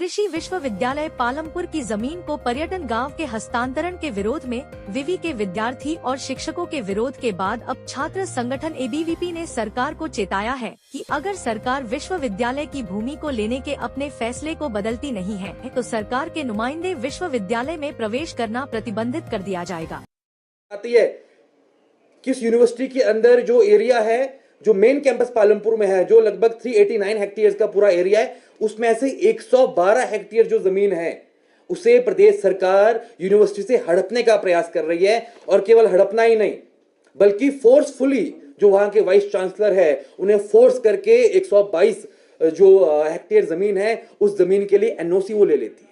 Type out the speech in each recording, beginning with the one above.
कृषि विश्वविद्यालय पालमपुर की जमीन को पर्यटन गांव के हस्तांतरण के विरोध में विवि के विद्यार्थी और शिक्षकों के विरोध के बाद अब छात्र संगठन एबीवीपी ने सरकार को चेताया है कि अगर सरकार विश्वविद्यालय की भूमि को लेने के अपने फैसले को बदलती नहीं है तो सरकार के नुमाइंदे विश्वविद्यालय में प्रवेश करना प्रतिबंधित कर दिया जाएगा। आती है किस यूनिवर्सिटी के अंदर जो एरिया है, जो मेन कैंपस पालमपुर में है, जो लगभग 389 हेक्टेयर का पूरा एरिया है, उसमें से 112 हेक्टेयर जो जमीन है उसे प्रदेश सरकार यूनिवर्सिटी से हड़पने का प्रयास कर रही है। और केवल हड़पना ही नहीं बल्कि फोर्सफुली जो वहां के वाइस चांसलर है उन्हें फोर्स करके 122 जो हेक्टेयर जमीन है उस जमीन के लिए एनओसी वो ले लेती है।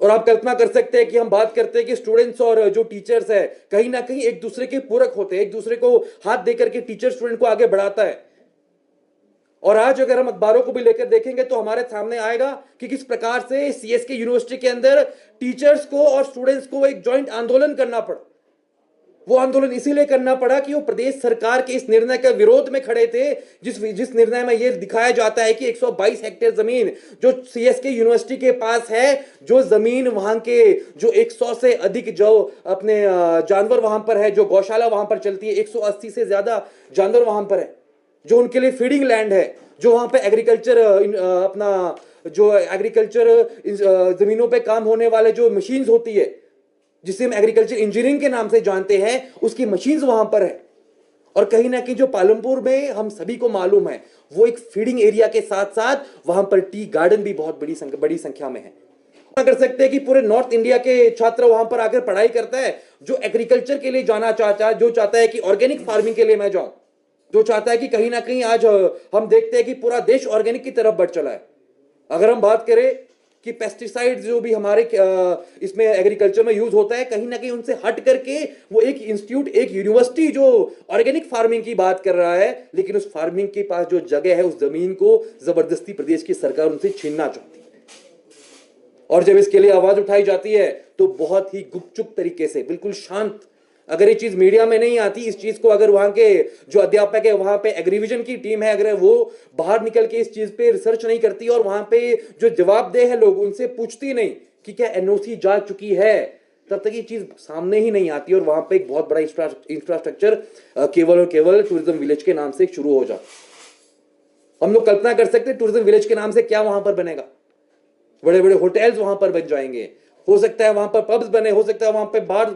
और आप कल्पना कर सकते हैं कि हम बात करते हैं कि स्टूडेंट्स और जो टीचर्स है कहीं ना कहीं एक दूसरे के पूरक होते हैं, एक दूसरे को हाथ देकर के टीचर स्टूडेंट को आगे बढ़ाता है। और आज अगर हम अखबारों को भी लेकर देखेंगे तो हमारे सामने आएगा कि किस प्रकार से सीएसके यूनिवर्सिटी के अंदर टीचर्स को और स्टूडेंट्स को एक जॉइंट आंदोलन करना पड़ा। वो आंदोलन इसीलिए करना पड़ा कि वो प्रदेश सरकार के इस निर्णय के विरोध में खड़े थे, जिस निर्णय में यह दिखाया जाता है कि 122 हेक्टेयर जमीन जो सीएसके यूनिवर्सिटी के पास है, जो जमीन वहां के जो 100 से अधिक जो अपने जानवर वहां पर है, जो गौशाला वहां पर चलती है, 180 से ज्यादा जानवर वहां पर है, जो उनके लिए फीडिंग लैंड है, जो वहां पे एग्रीकल्चर अपना जो एग्रीकल्चर जमीनों पे काम होने वाले जो मशीन्स होती है जिसे हम एग्रीकल्चर इंजीनियरिंग के नाम से जानते हैं, उसकी मशीन्स वहां पर है। और कहीं ना कहीं जो पालमपुर में हम सभी को मालूम है वो एक फीडिंग एरिया के साथ साथ वहां पर टी गार्डन भी बहुत बड़ी संख्या में है। कर सकते हैं कि पूरे नॉर्थ इंडिया के छात्र वहां पर आकर पढ़ाई करता है, जो एग्रीकल्चर के लिए जाना चाहता है, जो चाहता है कि ऑर्गेनिक फार्मिंग के लिए मैं जाऊं, जो चाहता है कि कहीं ना कहीं आज हम देखते हैं कि पूरा देश ऑर्गेनिक की तरफ बढ़ चला है। अगर हम बात करें कि पेस्टिसाइड जो भी हमारे इसमें एग्रीकल्चर में यूज होता है, कहीं ना कहीं उनसे हट करके वो एक इंस्टीट्यूट, एक यूनिवर्सिटी जो ऑर्गेनिक फार्मिंग की बात कर रहा है, लेकिन उस फार्मिंग के पास जो जगह है उस जमीन को जबरदस्ती प्रदेश की सरकार उनसे छीनना चाहती है। और जब इसके लिए आवाज उठाई जाती है तो बहुत ही गुपचुप तरीके से, बिल्कुल शांत, अगर ये चीज मीडिया में नहीं आती, इस चीज को अगर वहां के जो अध्यापक है, वहां पे एग्रीविजन की टीम है, अगर वो बाहर निकल के इस चीज पे रिसर्च नहीं करती और वहां पे जो जवाबदेह है लोग उनसे पूछती नहीं कि क्या एनओसी जा चुकी है, तब तक ये चीज सामने ही नहीं आती और वहां पे एक बहुत बड़ा इंफ्रास्ट्रक्चर केवल और केवल टूरिज्म विलेज के नाम से शुरू हो जाता। हम लोग कल्पना कर सकते हैं टूरिज्म विलेज के नाम से क्या वहां पर बनेगा। बड़े बड़े होटल्स वहां पर बन जाएंगे, हो सकता है वहां पर पब्स बने, हो सकता है वहां पर बार।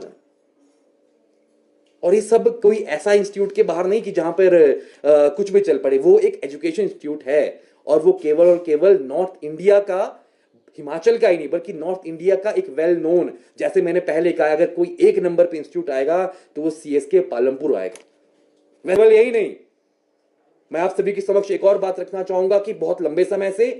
और ये सब कोई ऐसा इंस्टीट्यूट के बाहर नहीं कि जहां पर कुछ भी चल पड़े। वो एक एजुकेशन इंस्टीट्यूट है और वो केवल और केवल नॉर्थ इंडिया का, हिमाचल का ही नहीं बल्कि नॉर्थ इंडिया का एक वेल नोन, जैसे मैंने पहले कहा, अगर कोई एक नंबर पे इंस्टीट्यूट आएगा तो वो सीएसके पालमपुर आएगा। केवल यही नहीं, मैं आप सभी के समक्ष एक और बात रखना चाहूंगा कि बहुत लंबे समय से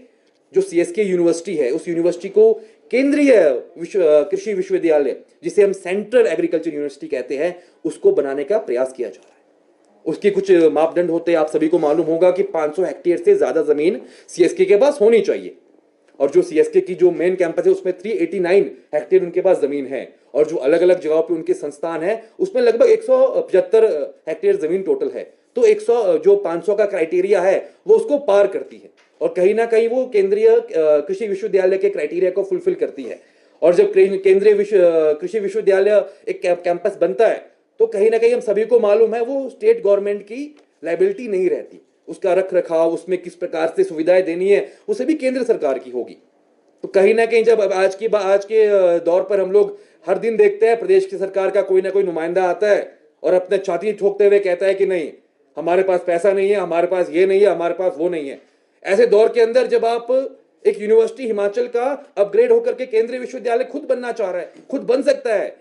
जो सीएसके यूनिवर्सिटी है, उस यूनिवर्सिटी को केंद्रीय कृषि विश्वविद्यालय, जिसे हम सेंट्रल एग्रीकल्चर यूनिवर्सिटी कहते हैं, उसको बनाने का प्रयास किया जा रहा है। उसके कुछ मापदंड होते हैं, आप सभी को मालूम होगा कि 500 हेक्टेयर से ज्यादा जमीन सीएसके के पास होनी चाहिए। और जो सीएसके की जो मेन कैंपस है उसमें 389 हेक्टेयर उनके पास जमीन है, और जो अलग अलग जगहों पे उनके संस्थान है उसमें लगभग 175 हेक्टेयर जमीन टोटल है। तो 100 जो 500 का क्राइटेरिया है वो उसको पार करती है और कहीं ना कहीं वो केंद्रीय कृषि विश्वविद्यालय के क्राइटेरिया को फुलफिल करती है। और जब केंद्रीय कृषि विश्वविद्यालय एक कैंपस बनता है तो कहीं ना कहीं हम सभी को मालूम है वो स्टेट गवर्नमेंट की लायबिलिटी नहीं रहती, उसका रख रखाव, उसमें किस प्रकार से सुविधाएं देनी है वो सभी केंद्र सरकार की होगी। तो कहीं ना कहीं जब आज के दौर पर हम लोग हर दिन देखते हैं प्रदेश की सरकार का कोई ना कोई नुमाइंदा आता है और अपने छाती ठोकते हुए कहता है कि नहीं, हमारे पास पैसा नहीं है, हमारे पास ये नहीं है, हमारे पास वो नहीं है। ऐसे दौर के अंदर जब आप एक यूनिवर्सिटी हिमाचल का अपग्रेड होकर के केंद्रीय विश्वविद्यालय खुद बनना चाह रहा है, खुद बन सकता है,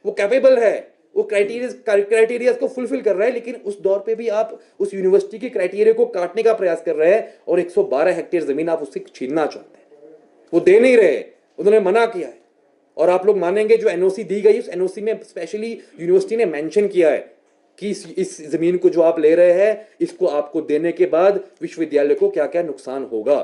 वो कैपेबल है, वो क्राइटेरिया को फुलफिल कर रहा है, लेकिन उस दौर पे भी आप उस यूनिवर्सिटी के क्राइटेरिया को काटने का प्रयास कर रहे हैं और 112 हेक्टेयर जमीन आप उससे छीनना चाहते हैं। वो दे नहीं रहे, उन्होंने मना किया है। और आप लोग मानेंगे जो एनओसी दी गई उस एनओसी में स्पेशली यूनिवर्सिटी ने मेंशन किया है कि इस जमीन को जो आप ले रहे हैं इसको आपको देने के बाद विश्वविद्यालय को क्या क्या नुकसान होगा।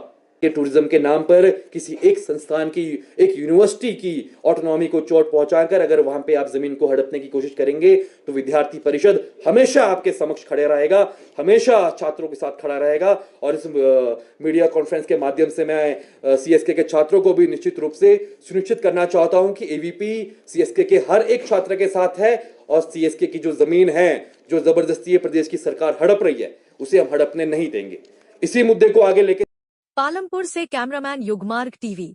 के टूरिज्म के नाम पर किसी एक संस्थान की, एक यूनिवर्सिटी की ऑटोनॉमी को चोट पहुंचाकर अगर वहां पे आप जमीन को हड़पने की कोशिश करेंगे तो विद्यार्थी परिषद हमेशा आपके समक्ष खड़े रहेगा, हमेशा छात्रों के साथ खड़ा रहेगा। और इस मीडिया कॉन्फ्रेंस के माध्यम से मैं सीएसके के छात्रों को भी निश्चित रूप से सुनिश्चित करना चाहता हूं कि एबीपी सीएसके के हर एक छात्र के साथ है और सीएसके की जो जमीन है, जो जबरदस्ती ये प्रदेश की सरकार हड़प रही है, उसे हम हड़पने नहीं देंगे। इसी मुद्दे को आगे लेकर पालमपुर से कैमरामैन युगमार्ग टीवी।